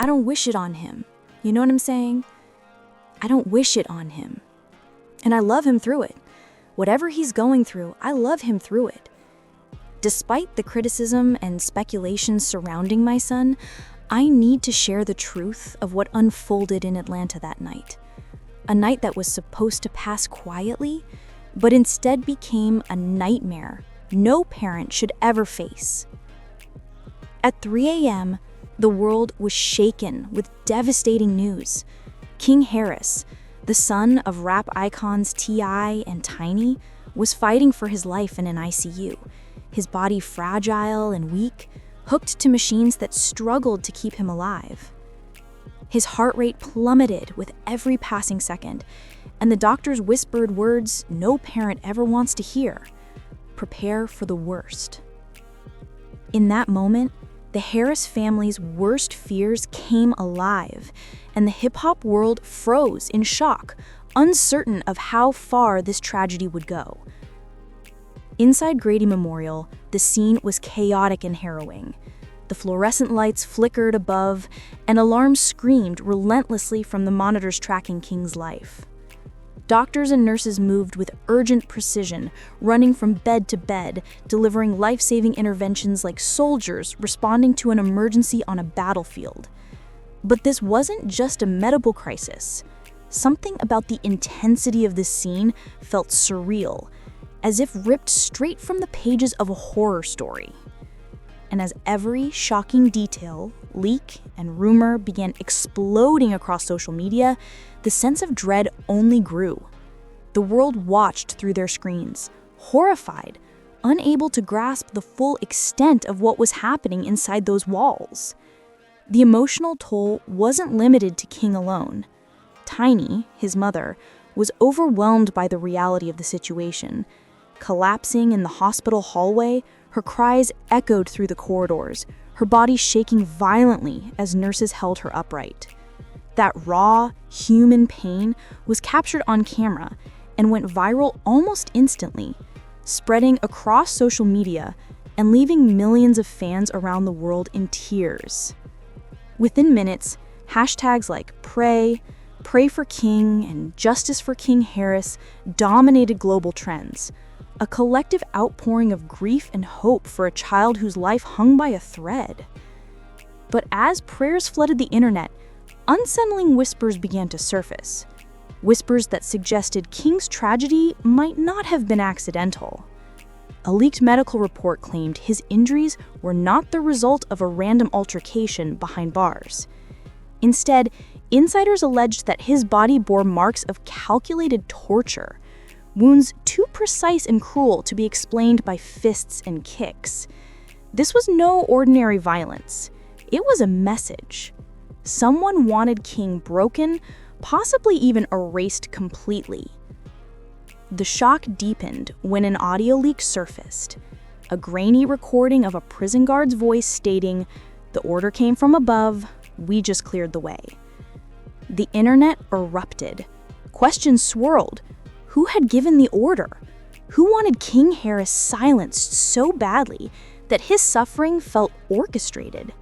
I don't wish it on him. You know what I'm saying? I don't wish it on him. And I love him through it. Whatever he's going through, I love him through it. Despite the criticism and speculation surrounding my son, I need to share the truth of what unfolded in Atlanta that night. A night that was supposed to pass quietly, but instead became a nightmare no parent should ever face. At 3 a.m., the world was shaken with devastating news. King Harris, the son of rap icons T.I. and Tiny, was fighting for his life in an ICU, his body fragile and weak, hooked to machines that struggled to keep him alive. His heart rate plummeted with every passing second, and the doctors whispered words no parent ever wants to hear: prepare for the worst. In that moment, the Harris family's worst fears came alive, and the hip-hop world froze in shock, uncertain of how far this tragedy would go. Inside Grady Memorial, the scene was chaotic and harrowing. The fluorescent lights flickered above, and alarms screamed relentlessly from the monitors tracking King's life. Doctors and nurses moved with urgent precision, running from bed to bed, delivering life-saving interventions like soldiers responding to an emergency on a battlefield. But this wasn't just a medical crisis. Something about the intensity of this scene felt surreal, as if ripped straight from the pages of a horror story. And as every shocking detail, leak, and rumor began exploding across social media, the sense of dread only grew. The world watched through their screens, horrified, unable to grasp the full extent of what was happening inside those walls. The emotional toll wasn't limited to King alone. Tiny, his mother, was overwhelmed by the reality of the situation. Collapsing in the hospital hallway, her cries echoed through the corridors, her body shaking violently as nurses held her upright. That raw, human pain was captured on camera and went viral almost instantly, spreading across social media and leaving millions of fans around the world in tears. Within minutes, hashtags like Pray for King, and Justice for King Harris dominated global trends, a collective outpouring of grief and hope for a child whose life hung by a thread. But as prayers flooded the internet, unsettling whispers began to surface. Whispers that suggested King's tragedy might not have been accidental. A leaked medical report claimed his injuries were not the result of a random altercation behind bars. Instead, insiders alleged that his body bore marks of calculated torture, wounds too precise and cruel to be explained by fists and kicks. This was no ordinary violence. It was a message. Someone wanted King broken, possibly even erased completely. The shock deepened when an audio leak surfaced, a grainy recording of a prison guard's voice stating, "The order came from above, we just cleared the way." The internet erupted. Questions swirled. Who had given the order? Who wanted King Harris silenced so badly that his suffering felt orchestrated?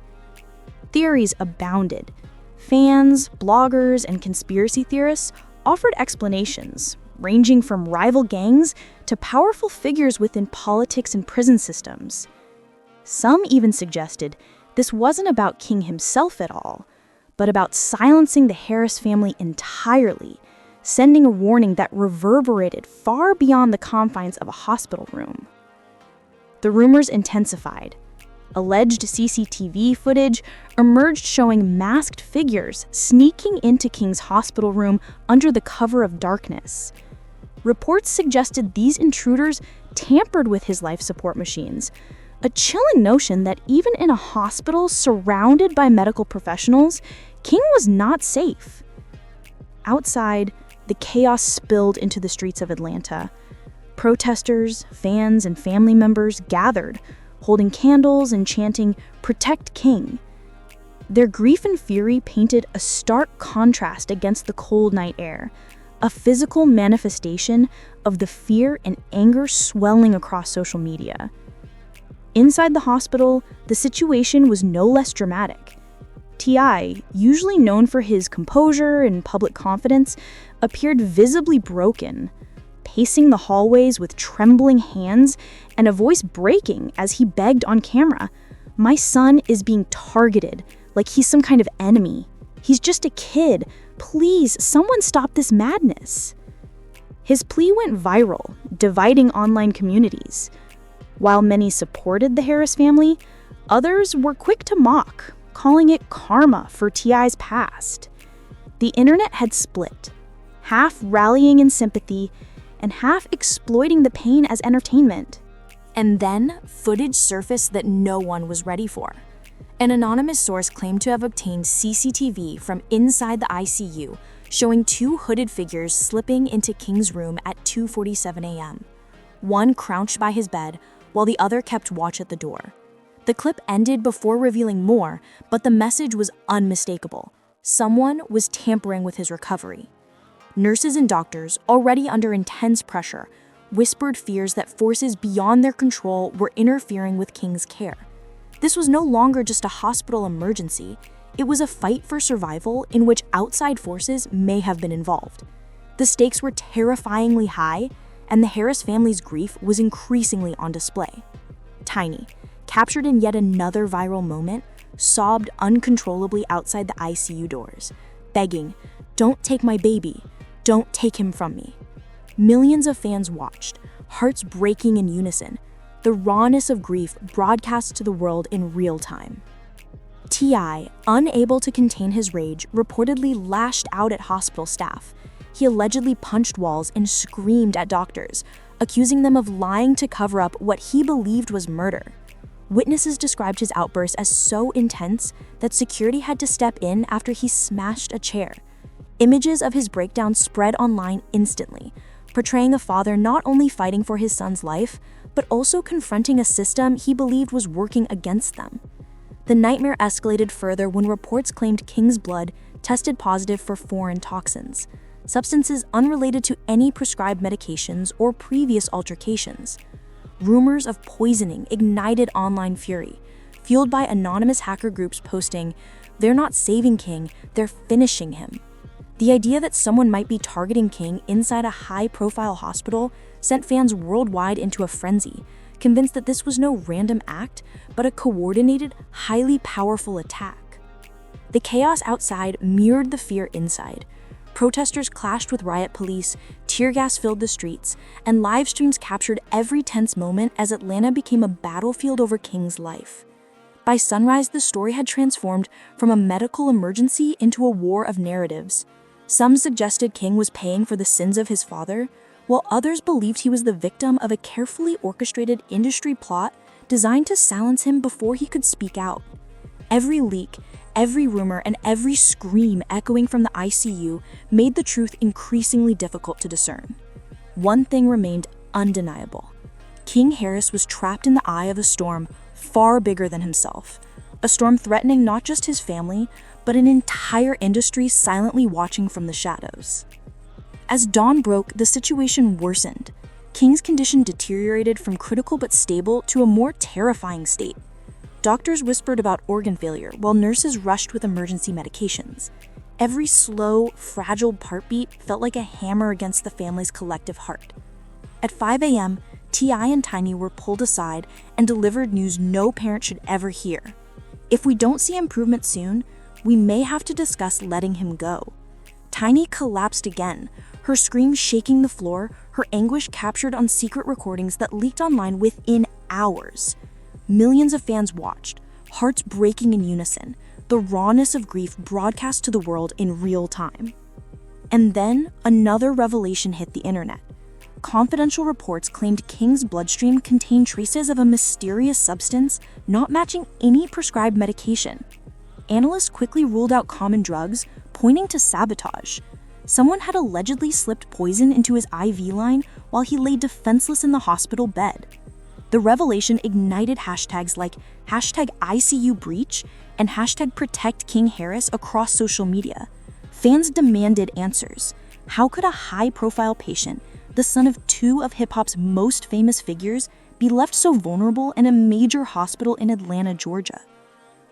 Theories abounded. Fans, bloggers, and conspiracy theorists offered explanations, ranging from rival gangs to powerful figures within politics and prison systems. Some even suggested this wasn't about King himself at all, but about silencing the Harris family entirely, sending a warning that reverberated far beyond the confines of a hospital room. The rumors intensified. Alleged CCTV footage emerged showing masked figures sneaking into King's hospital room under the cover of darkness. Reports suggested these intruders tampered with his life support machines, a chilling notion that even in a hospital surrounded by medical professionals, King was not safe. Outside, the chaos spilled into the streets of Atlanta. Protesters, fans, and family members gathered, holding candles and chanting, "Protect King." Their grief and fury painted a stark contrast against the cold night air, a physical manifestation of the fear and anger swelling across social media. Inside the hospital, the situation was no less dramatic. T.I., usually known for his composure and public confidence, appeared visibly broken, pacing the hallways with trembling hands and a voice breaking as he begged on camera, "My son is being targeted, like he's some kind of enemy. He's just a kid. Please, someone stop this madness." His plea went viral, dividing online communities. While many supported the Harris family, others were quick to mock, calling it karma for T.I.'s past. The internet had split, half rallying in sympathy and half exploiting the pain as entertainment. And then, footage surfaced that no one was ready for. An anonymous source claimed to have obtained CCTV from inside the ICU, showing two hooded figures slipping into King's room at 2:47 a.m. One crouched by his bed, while the other kept watch at the door. The clip ended before revealing more, but the message was unmistakable. Someone was tampering with his recovery. Nurses and doctors, already under intense pressure, whispered fears that forces beyond their control were interfering with King's care. This was no longer just a hospital emergency. It was a fight for survival in which outside forces may have been involved. The stakes were terrifyingly high, and the Harris family's grief was increasingly on display. Tiny, captured in yet another viral moment, sobbed uncontrollably outside the ICU doors, begging, "Don't take my baby. Don't take him from me." Millions of fans watched, hearts breaking in unison, the rawness of grief broadcast to the world in real time. T.I., unable to contain his rage, reportedly lashed out at hospital staff. He allegedly punched walls and screamed at doctors, accusing them of lying to cover up what he believed was murder. Witnesses described his outburst as so intense that security had to step in after he smashed a chair. Images of his breakdown spread online instantly, portraying a father not only fighting for his son's life, but also confronting a system he believed was working against them. The nightmare escalated further when reports claimed King's blood tested positive for foreign toxins, substances unrelated to any prescribed medications or previous altercations. Rumors of poisoning ignited online fury, fueled by anonymous hacker groups posting, "They're not saving King, they're finishing him." The idea that someone might be targeting King inside a high-profile hospital sent fans worldwide into a frenzy, convinced that this was no random act, but a coordinated, highly powerful attack. The chaos outside mirrored the fear inside. Protesters clashed with riot police, tear gas filled the streets, and live streams captured every tense moment as Atlanta became a battlefield over King's life. By sunrise, the story had transformed from a medical emergency into a war of narratives. Some suggested King was paying for the sins of his father, while others believed he was the victim of a carefully orchestrated industry plot designed to silence him before he could speak out. Every leak, every rumor, and every scream echoing from the ICU made the truth increasingly difficult to discern. One thing remained undeniable. King Harris was trapped in the eye of a storm far bigger than himself, a storm threatening not just his family, but an entire industry silently watching from the shadows. As dawn broke, the situation worsened. King's condition deteriorated from critical but stable to a more terrifying state. Doctors whispered about organ failure, while nurses rushed with emergency medications. Every slow, fragile heartbeat felt like a hammer against the family's collective heart. At 5 a.m., T.I. and Tiny were pulled aside and delivered news no parent should ever hear. If we don't see improvement soon, we may have to discuss letting him go. Tiny collapsed again, her scream shaking the floor, her anguish captured on secret recordings that leaked online within hours. Millions of fans watched, hearts breaking in unison, the rawness of grief broadcast to the world in real time. And then another revelation hit the internet. Confidential reports claimed King's bloodstream contained traces of a mysterious substance not matching any prescribed medication. Analysts quickly ruled out common drugs, pointing to sabotage. Someone had allegedly slipped poison into his IV line while he lay defenseless in the hospital bed. The revelation ignited hashtags like #ICUBreach and #ProtectKingHarris across social media. Fans demanded answers. How could a high-profile patient, the son of two of hip-hop's most famous figures, be left so vulnerable in a major hospital in Atlanta, Georgia?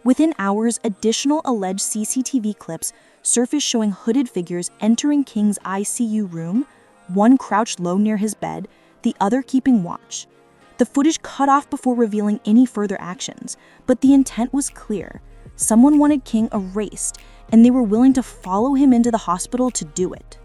Within hours, additional alleged CCTV clips surfaced showing hooded figures entering King's ICU room, one crouched low near his bed, the other keeping watch. The footage cut off before revealing any further actions, but the intent was clear. Someone wanted King erased, and they were willing to follow him into the hospital to do it.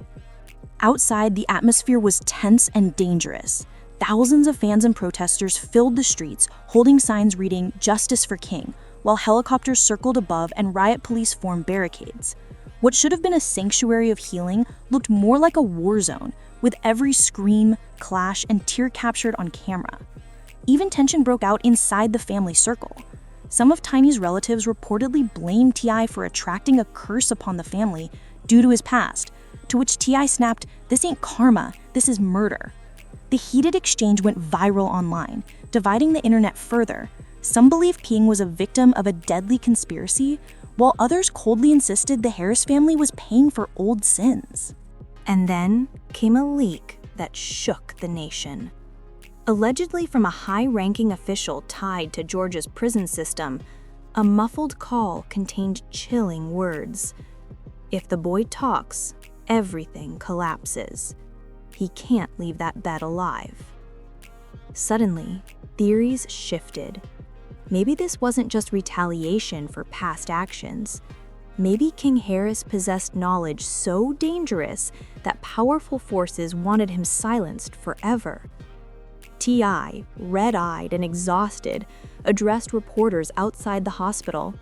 Outside, the atmosphere was tense and dangerous. Thousands of fans and protesters filled the streets, holding signs reading "Justice for King," while helicopters circled above and riot police formed barricades. What should have been a sanctuary of healing looked more like a war zone, with every scream, clash, and tear captured on camera. Even tension broke out inside the family circle. Some of Tiny's relatives reportedly blamed T.I. for attracting a curse upon the family due to his past, to which T.I. snapped, "This ain't karma, this is murder." The heated exchange went viral online, dividing the internet further. Some believed King was a victim of a deadly conspiracy, while others coldly insisted the Harris family was paying for old sins. And then came a leak that shook the nation. Allegedly from a high-ranking official tied to Georgia's prison system, a muffled call contained chilling words. If the boy talks, everything collapses. He can't leave that bed alive. Suddenly, theories shifted. Maybe this wasn't just retaliation for past actions. Maybe King Harris possessed knowledge so dangerous that powerful forces wanted him silenced forever. T.I., red-eyed and exhausted, addressed reporters outside the hospital.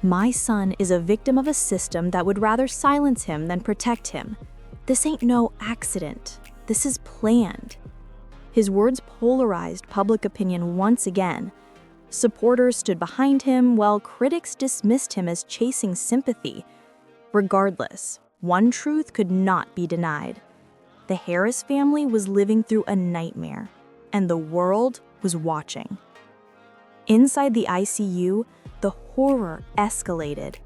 "My son is a victim of a system that would rather silence him than protect him. This ain't no accident. This is planned." His words polarized public opinion once again. Supporters stood behind him, while critics dismissed him as chasing sympathy. Regardless, one truth could not be denied. The Harris family was living through a nightmare, and the world was watching. Inside the ICU, the horror escalated.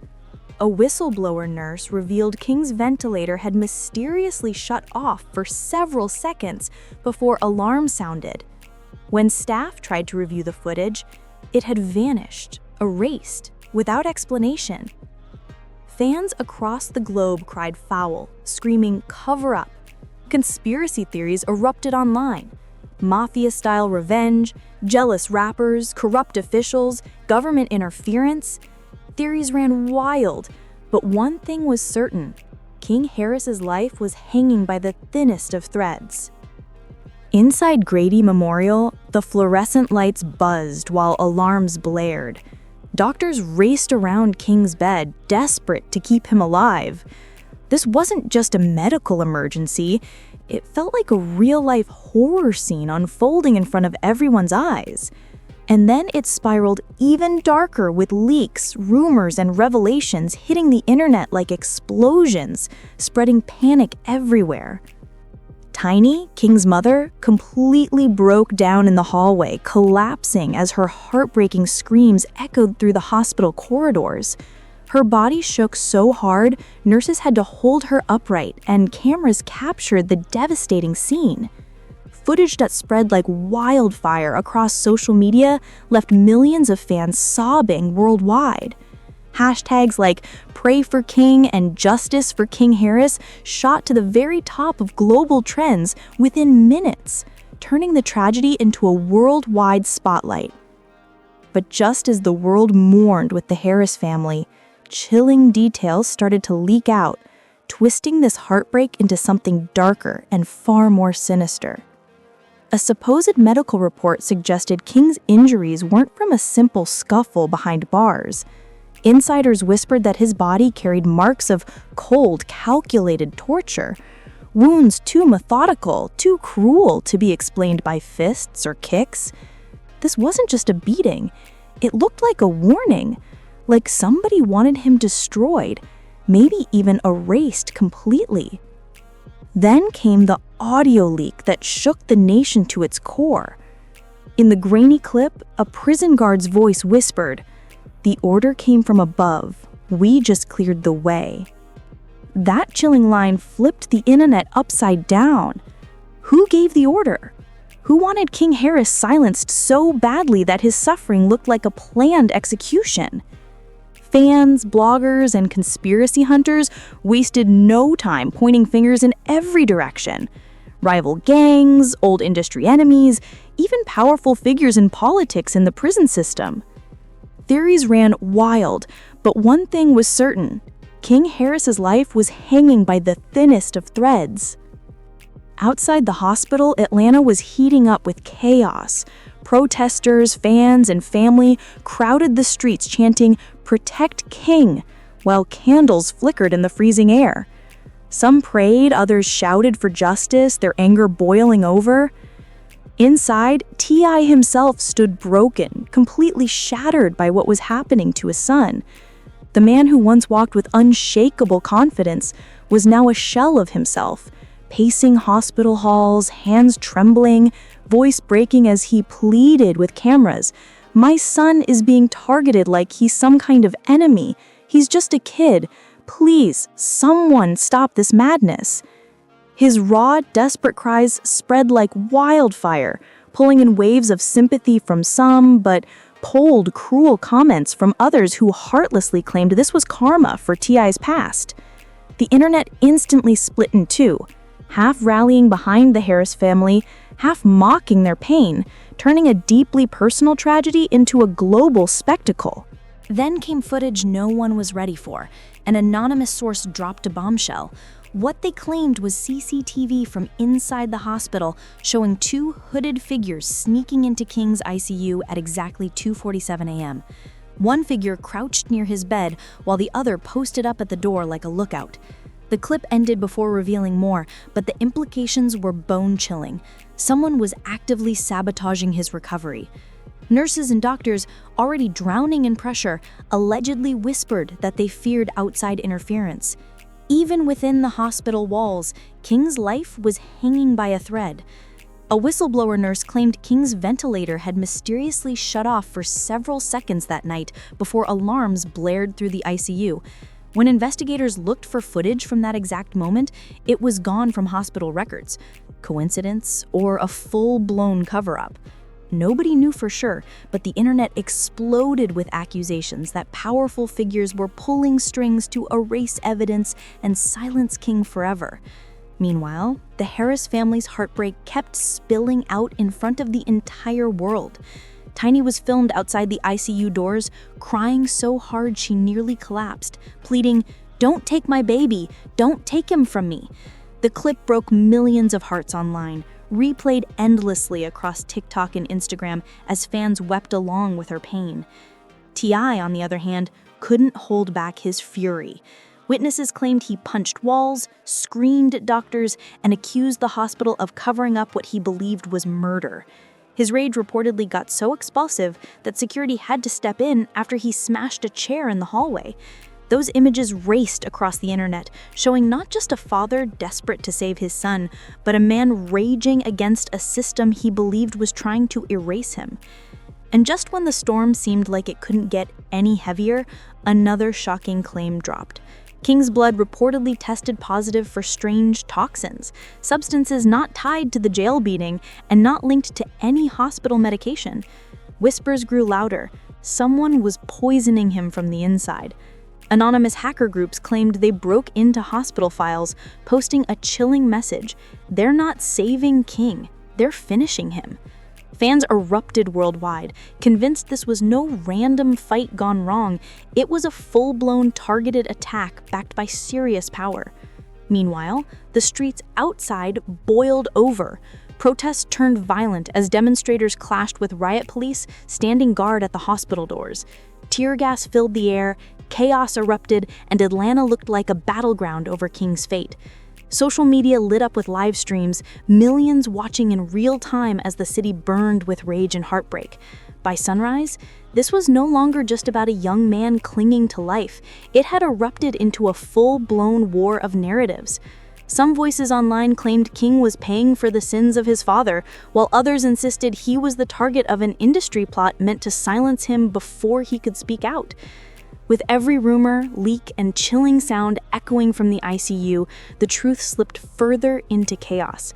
A whistleblower nurse revealed King's ventilator had mysteriously shut off for several seconds before alarm sounded. When staff tried to review the footage, it had vanished, erased, without explanation. Fans across the globe cried foul, screaming "cover up." Conspiracy theories erupted online. Mafia-style revenge, jealous rappers, corrupt officials, government interference. Theories ran wild, but one thing was certain: King Harris's life was hanging by the thinnest of threads. Inside Grady Memorial, the fluorescent lights buzzed while alarms blared. Doctors raced around King's bed, desperate to keep him alive. This wasn't just a medical emergency. It felt like a real-life horror scene unfolding in front of everyone's eyes. And then it spiraled even darker with leaks, rumors, and revelations hitting the internet like explosions, spreading panic everywhere. Tiny, King's mother, completely broke down in the hallway, collapsing as her heartbreaking screams echoed through the hospital corridors. Her body shook so hard, nurses had to hold her upright, and cameras captured the devastating scene. Footage that spread like wildfire across social media left millions of fans sobbing worldwide. Hashtags like "Pray for King" and "Justice for King Harris" shot to the very top of global trends within minutes, turning the tragedy into a worldwide spotlight. But just as the world mourned with the Harris family, chilling details started to leak out, twisting this heartbreak into something darker and far more sinister. A supposed medical report suggested King's injuries weren't from a simple scuffle behind bars. Insiders whispered that his body carried marks of cold, calculated torture, wounds too methodical, too cruel to be explained by fists or kicks. This wasn't just a beating. It looked like a warning, like somebody wanted him destroyed, maybe even erased completely. Then came the audio leak that shook the nation to its core. In the grainy clip, a prison guard's voice whispered, "The order came from above. We just cleared the way." That chilling line flipped the internet upside down. Who gave the order? Who wanted King Harris silenced so badly that his suffering looked like a planned execution? Fans, bloggers, and conspiracy hunters wasted no time pointing fingers in every direction. Rival gangs, old industry enemies, even powerful figures in politics and the prison system. Theories ran wild, but one thing was certain: King Harris's life was hanging by the thinnest of threads. Outside the hospital, Atlanta was heating up with chaos. Protesters, fans, and family crowded the streets chanting, "Protect King," while candles flickered in the freezing air. Some prayed, others shouted for justice, their anger boiling over. Inside, T.I. himself stood broken, completely shattered by what was happening to his son. The man who once walked with unshakable confidence was now a shell of himself, pacing hospital halls, hands trembling, voice breaking as he pleaded with cameras. "My son is being targeted like he's some kind of enemy. He's just a kid. Please, someone stop this madness." His raw, desperate cries spread like wildfire, pulling in waves of sympathy from some, but cold, cruel comments from others who heartlessly claimed this was karma for T.I.'s past. The internet instantly split in two, half rallying behind the Harris family, half mocking their pain, turning a deeply personal tragedy into a global spectacle. Then came footage no one was ready for. An anonymous source dropped a bombshell. What they claimed was CCTV from inside the hospital showing two hooded figures sneaking into King's ICU at exactly 2:47 a.m. One figure crouched near his bed while the other posted up at the door like a lookout. The clip ended before revealing more, but the implications were bone-chilling. Someone was actively sabotaging his recovery. Nurses and doctors, already drowning in pressure, allegedly whispered that they feared outside interference. Even within the hospital walls, King's life was hanging by a thread. A whistleblower nurse claimed King's ventilator had mysteriously shut off for several seconds that night before alarms blared through the ICU. When investigators looked for footage from that exact moment, it was gone from hospital records. Coincidence or a full-blown cover-up? Nobody knew for sure, but the internet exploded with accusations that powerful figures were pulling strings to erase evidence and silence King forever. Meanwhile, the Harris family's heartbreak kept spilling out in front of the entire world. Tiny was filmed outside the ICU doors, crying so hard she nearly collapsed, pleading, "Don't take my baby, don't take him from me." The clip broke millions of hearts online, replayed endlessly across TikTok and Instagram as fans wept along with her pain. T.I., on the other hand, couldn't hold back his fury. Witnesses claimed he punched walls, screamed at doctors, and accused the hospital of covering up what he believed was murder. His rage reportedly got so expulsive that security had to step in after he smashed a chair in the hallway. Those images raced across the internet, showing not just a father desperate to save his son, but a man raging against a system he believed was trying to erase him. And just when the storm seemed like it couldn't get any heavier, another shocking claim dropped. King's blood reportedly tested positive for strange toxins, substances not tied to the jail beating and not linked to any hospital medication. Whispers grew louder. Someone was poisoning him from the inside. Anonymous hacker groups claimed they broke into hospital files, posting a chilling message: "They're not saving King, they're finishing him." Fans erupted worldwide, convinced this was no random fight gone wrong. It was a full-blown targeted attack backed by serious power. Meanwhile, the streets outside boiled over. Protests turned violent as demonstrators clashed with riot police standing guard at the hospital doors. Tear gas filled the air, chaos erupted, and Atlanta looked like a battleground over King's fate. Social media lit up with live streams, millions watching in real time as the city burned with rage and heartbreak. By sunrise, this was no longer just about a young man clinging to life. It had erupted into a full-blown war of narratives. Some voices online claimed King was paying for the sins of his father, while others insisted he was the target of an industry plot meant to silence him before he could speak out. With every rumor, leak, and chilling sound echoing from the ICU, the truth slipped further into chaos.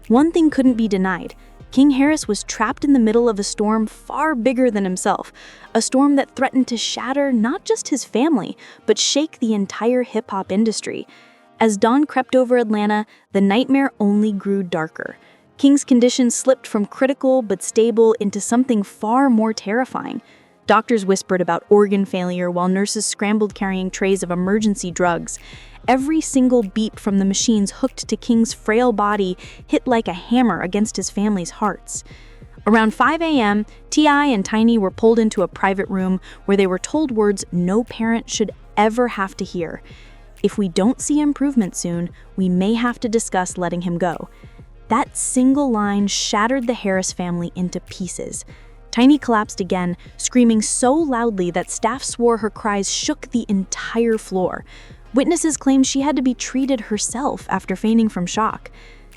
One thing couldn't be denied: King Harris was trapped in the middle of a storm far bigger than himself, a storm that threatened to shatter not just his family, but shake the entire hip-hop industry. As dawn crept over Atlanta, the nightmare only grew darker. King's condition slipped from critical but stable into something far more terrifying. Doctors whispered about organ failure while nurses scrambled carrying trays of emergency drugs. Every single beep from the machines hooked to King's frail body hit like a hammer against his family's hearts. Around 5 a.m., T.I. and Tiny were pulled into a private room where they were told words no parent should ever have to hear. If we don't see improvement soon, we may have to discuss letting him go. That single line shattered the Harris family into pieces. Tiny collapsed again, screaming so loudly that staff swore her cries shook the entire floor. Witnesses claimed she had to be treated herself after fainting from shock.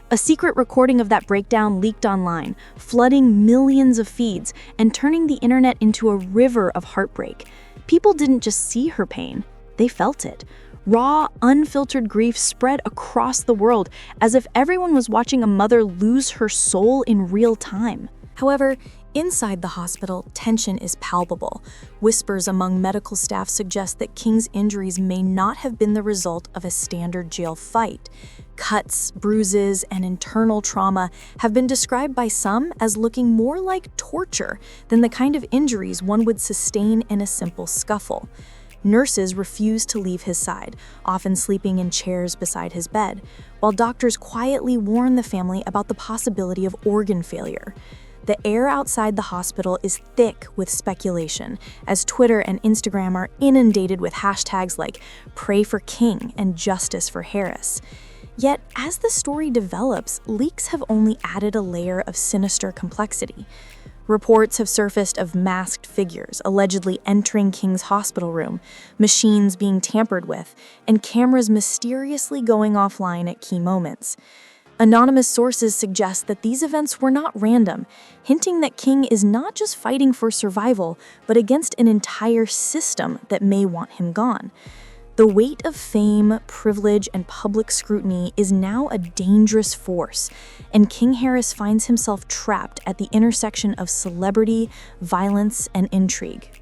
A secret recording of that breakdown leaked online, flooding millions of feeds and turning the internet into a river of heartbreak. People didn't just see her pain, they felt it. Raw, unfiltered grief spread across the world as if everyone was watching a mother lose her soul in real time. However, inside the hospital, tension is palpable. Whispers among medical staff suggest that King's injuries may not have been the result of a standard jail fight. Cuts, bruises, and internal trauma have been described by some as looking more like torture than the kind of injuries one would sustain in a simple scuffle. Nurses refused to leave his side, often sleeping in chairs beside his bed, while doctors quietly warned the family about the possibility of organ failure. The air outside the hospital is thick with speculation, as Twitter and Instagram are inundated with hashtags like "Pray for King" and "Justice for Harris." Yet, as the story develops, leaks have only added a layer of sinister complexity. Reports have surfaced of masked figures allegedly entering King's hospital room, machines being tampered with, and cameras mysteriously going offline at key moments. Anonymous sources suggest that these events were not random, hinting that King is not just fighting for survival, but against an entire system that may want him gone. The weight of fame, privilege, and public scrutiny is now a dangerous force, and King Harris finds himself trapped at the intersection of celebrity, violence, and intrigue.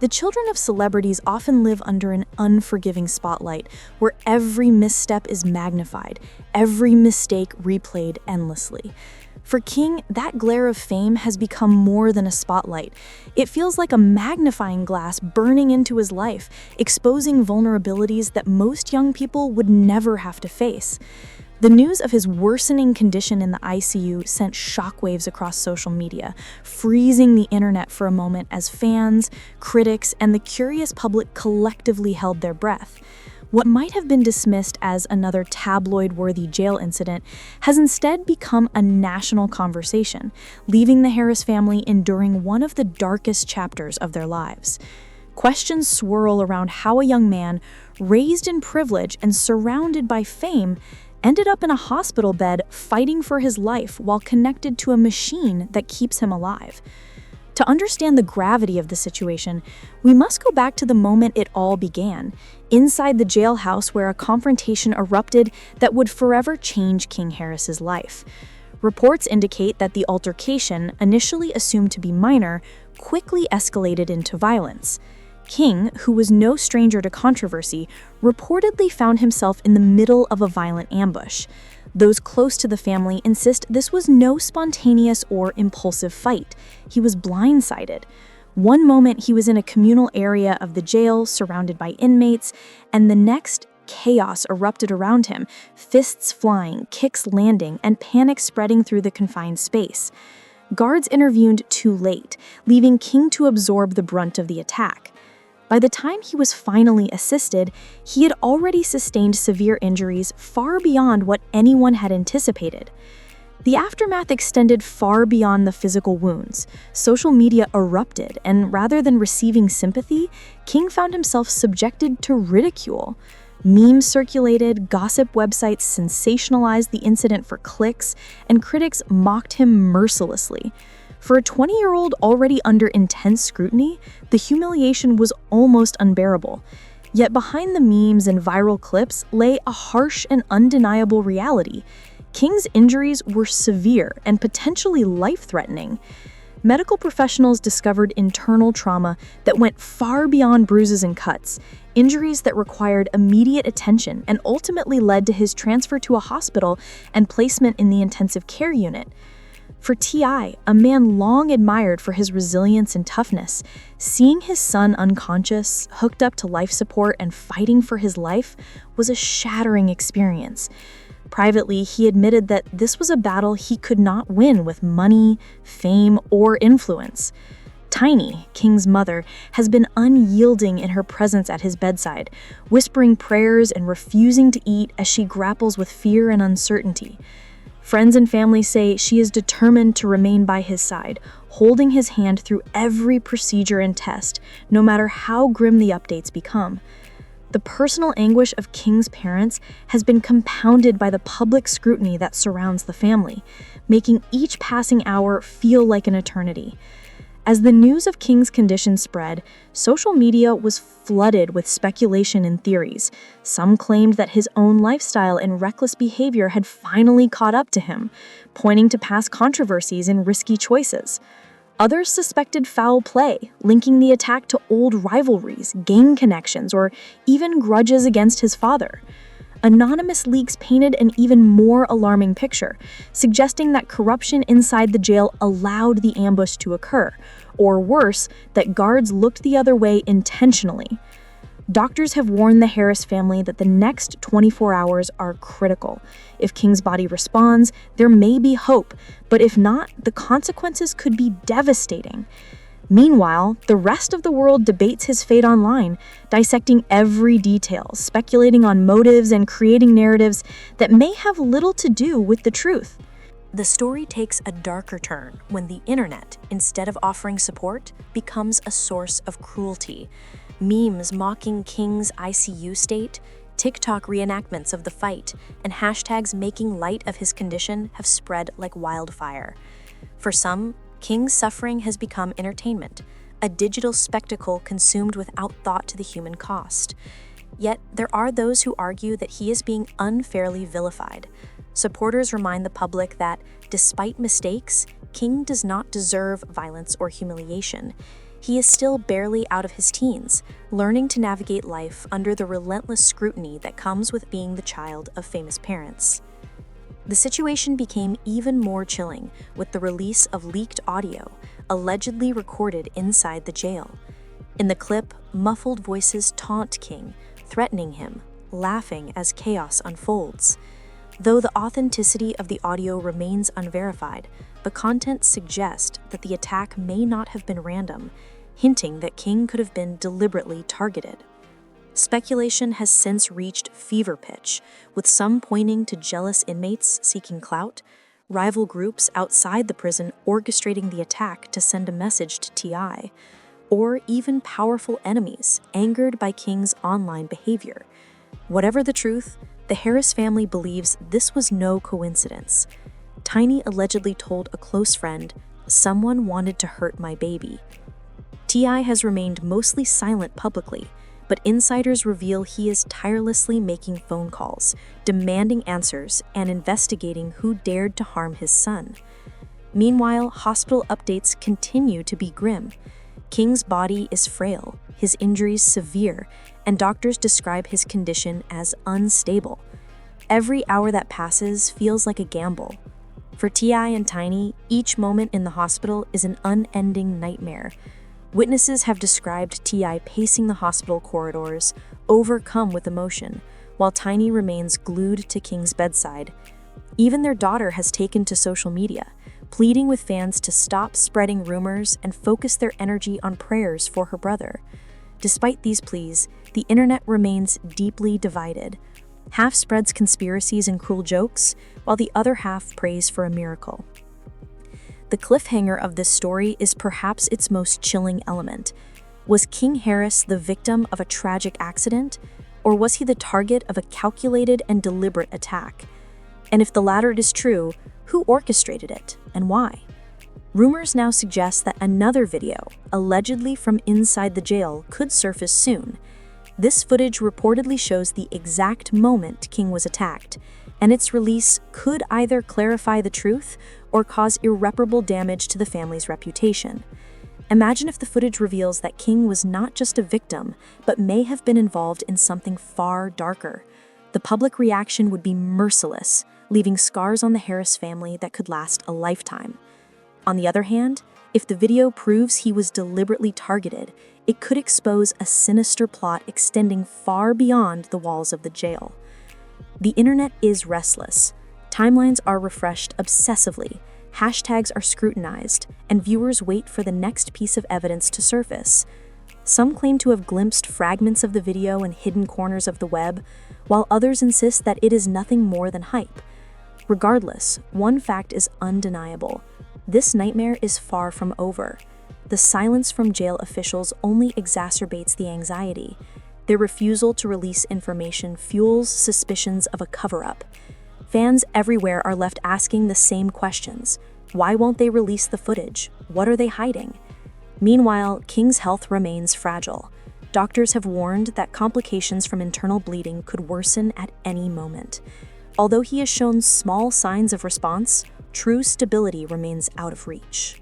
The children of celebrities often live under an unforgiving spotlight, where every misstep is magnified, every mistake replayed endlessly. For King, that glare of fame has become more than a spotlight. It feels like a magnifying glass burning into his life, exposing vulnerabilities that most young people would never have to face. The news of his worsening condition in the ICU sent shockwaves across social media, freezing the internet for a moment as fans, critics, and the curious public collectively held their breath. What might have been dismissed as another tabloid-worthy jail incident has instead become a national conversation, leaving the Harris family enduring one of the darkest chapters of their lives. Questions swirl around how a young man, raised in privilege and surrounded by fame, ended up in a hospital bed fighting for his life while connected to a machine that keeps him alive. To understand the gravity of the situation, we must go back to the moment it all began, inside the jailhouse where a confrontation erupted that would forever change King Harris's life. Reports indicate that the altercation, initially assumed to be minor, quickly escalated into violence. King, who was no stranger to controversy, reportedly found himself in the middle of a violent ambush. Those close to the family insist this was no spontaneous or impulsive fight. He was blindsided. One moment he was in a communal area of the jail surrounded by inmates, and the next, chaos erupted around him, fists flying, kicks landing, and panic spreading through the confined space. Guards intervened too late, leaving King to absorb the brunt of the attack. By the time he was finally assisted, he had already sustained severe injuries far beyond what anyone had anticipated. The aftermath extended far beyond the physical wounds. Social media erupted, and rather than receiving sympathy, King found himself subjected to ridicule. Memes circulated, gossip websites sensationalized the incident for clicks, and critics mocked him mercilessly. For a 20-year-old already under intense scrutiny, the humiliation was almost unbearable. Yet behind the memes and viral clips lay a harsh and undeniable reality. King's injuries were severe and potentially life-threatening. Medical professionals discovered internal trauma that went far beyond bruises and cuts, injuries that required immediate attention and ultimately led to his transfer to a hospital and placement in the intensive care unit. For T.I., a man long admired for his resilience and toughness, seeing his son unconscious, hooked up to life support, and fighting for his life was a shattering experience. Privately, he admitted that this was a battle he could not win with money, fame, or influence. Tiny, King's mother, has been unyielding in her presence at his bedside, whispering prayers and refusing to eat as she grapples with fear and uncertainty. Friends and family say she is determined to remain by his side, holding his hand through every procedure and test, no matter how grim the updates become. The personal anguish of King's parents has been compounded by the public scrutiny that surrounds the family, making each passing hour feel like an eternity. As the news of King's condition spread, social media was flooded with speculation and theories. Some claimed that his own lifestyle and reckless behavior had finally caught up to him, pointing to past controversies and risky choices. Others suspected foul play, linking the attack to old rivalries, gang connections, or even grudges against his father. Anonymous leaks painted an even more alarming picture, suggesting that corruption inside the jail allowed the ambush to occur, or worse, that guards looked the other way intentionally. Doctors have warned the Harris family that the next 24 hours are critical. If King's body responds, there may be hope, but if not, the consequences could be devastating. Meanwhile, the rest of the world debates his fate online, dissecting every detail, speculating on motives, and creating narratives that may have little to do with the truth. The story takes a darker turn when the internet, instead of offering support, becomes a source of cruelty. Memes mocking King's ICU state, TikTok reenactments of the fight, and hashtags making light of his condition have spread like wildfire. For some, King's suffering has become entertainment, a digital spectacle consumed without thought to the human cost. Yet, there are those who argue that he is being unfairly vilified. Supporters remind the public that, despite mistakes, King does not deserve violence or humiliation. He is still barely out of his teens, learning to navigate life under the relentless scrutiny that comes with being the child of famous parents. The situation became even more chilling with the release of leaked audio, allegedly recorded inside the jail. In the clip, muffled voices taunt King, threatening him, laughing as chaos unfolds. Though the authenticity of the audio remains unverified, the content suggests that the attack may not have been random, hinting that King could have been deliberately targeted. Speculation has since reached fever pitch, with some pointing to jealous inmates seeking clout, rival groups outside the prison orchestrating the attack to send a message to T.I., or even powerful enemies angered by King's online behavior. Whatever the truth, the Harris family believes this was no coincidence. Tiny allegedly told a close friend, "Someone wanted to hurt my baby." T.I. has remained mostly silent publicly, but insiders reveal he is tirelessly making phone calls, demanding answers, and investigating who dared to harm his son. Meanwhile, hospital updates continue to be grim. King's body is frail, his injuries severe, and doctors describe his condition as unstable. Every hour that passes feels like a gamble. For T.I. and Tiny, each moment in the hospital is an unending nightmare. Witnesses have described T.I. pacing the hospital corridors, overcome with emotion, while Tiny remains glued to King's bedside. Even their daughter has taken to social media, pleading with fans to stop spreading rumors and focus their energy on prayers for her brother. Despite these pleas, the internet remains deeply divided. Half spreads conspiracies and cruel jokes, while the other half prays for a miracle. The cliffhanger of this story is perhaps its most chilling element. Was King Harris the victim of a tragic accident, or was he the target of a calculated and deliberate attack? And if the latter is true, who orchestrated it, and why? Rumors now suggest that another video, allegedly from inside the jail, could surface soon. This footage reportedly shows the exact moment King was attacked, and its release could either clarify the truth or cause irreparable damage to the family's reputation. Imagine if the footage reveals that King was not just a victim, but may have been involved in something far darker. The public reaction would be merciless, leaving scars on the Harris family that could last a lifetime. On the other hand, if the video proves he was deliberately targeted, it could expose a sinister plot extending far beyond the walls of the jail. The internet is restless. Timelines are refreshed obsessively, hashtags are scrutinized, and viewers wait for the next piece of evidence to surface. Some claim to have glimpsed fragments of the video in hidden corners of the web, while others insist that it is nothing more than hype. Regardless, one fact is undeniable. This nightmare is far from over. The silence from jail officials only exacerbates the anxiety. Their refusal to release information fuels suspicions of a cover-up. Fans everywhere are left asking the same questions. Why won't they release the footage? What are they hiding? Meanwhile, King's health remains fragile. Doctors have warned that complications from internal bleeding could worsen at any moment. Although he has shown small signs of response, true stability remains out of reach.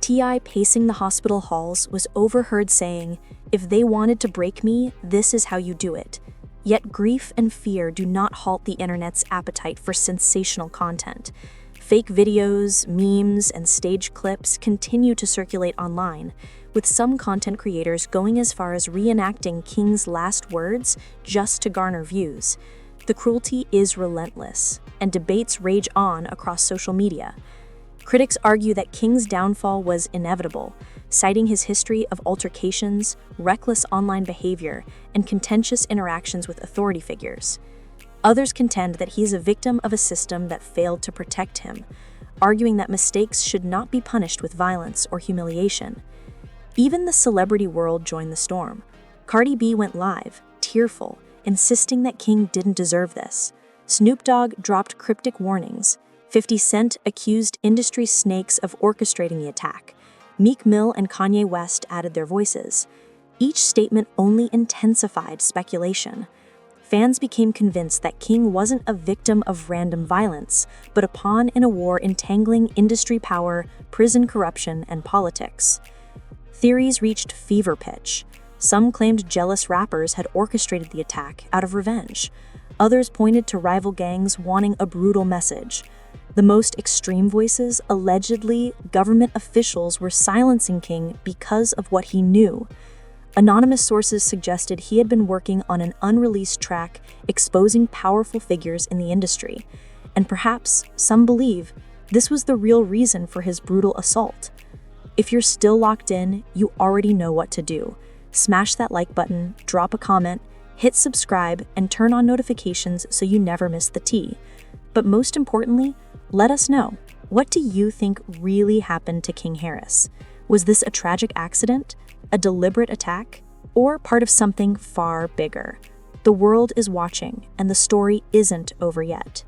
T.I., pacing the hospital halls, was overheard saying, "If they wanted to break me, this is how you do it." Yet grief and fear do not halt the internet's appetite for sensational content. Fake videos, memes, and stage clips continue to circulate online, with some content creators going as far as reenacting King's last words just to garner views. The cruelty is relentless, and debates rage on across social media. Critics argue that King's downfall was inevitable, citing his history of altercations, reckless online behavior, and contentious interactions with authority figures. Others contend that he is a victim of a system that failed to protect him, arguing that mistakes should not be punished with violence or humiliation. Even the celebrity world joined the storm. Cardi B went live, tearful, insisting that King didn't deserve this. Snoop Dogg dropped cryptic warnings. 50 Cent accused industry snakes of orchestrating the attack. Meek Mill and Kanye West added their voices. Each statement only intensified speculation. Fans became convinced that King wasn't a victim of random violence, but a pawn in a war entangling industry power, prison corruption, and politics. Theories reached fever pitch. Some claimed jealous rappers had orchestrated the attack out of revenge. Others pointed to rival gangs wanting a brutal message. The most extreme voices, allegedly, government officials were silencing King because of what he knew. Anonymous sources suggested he had been working on an unreleased track exposing powerful figures in the industry. And perhaps, some believe, this was the real reason for his brutal assault. If you're still locked in, you already know what to do. Smash that like button, drop a comment, hit subscribe, and turn on notifications so you never miss the tea. But most importantly, let us know, what do you think really happened to King Harris? Was this a tragic accident, a deliberate attack, or part of something far bigger? The world is watching, and the story isn't over yet.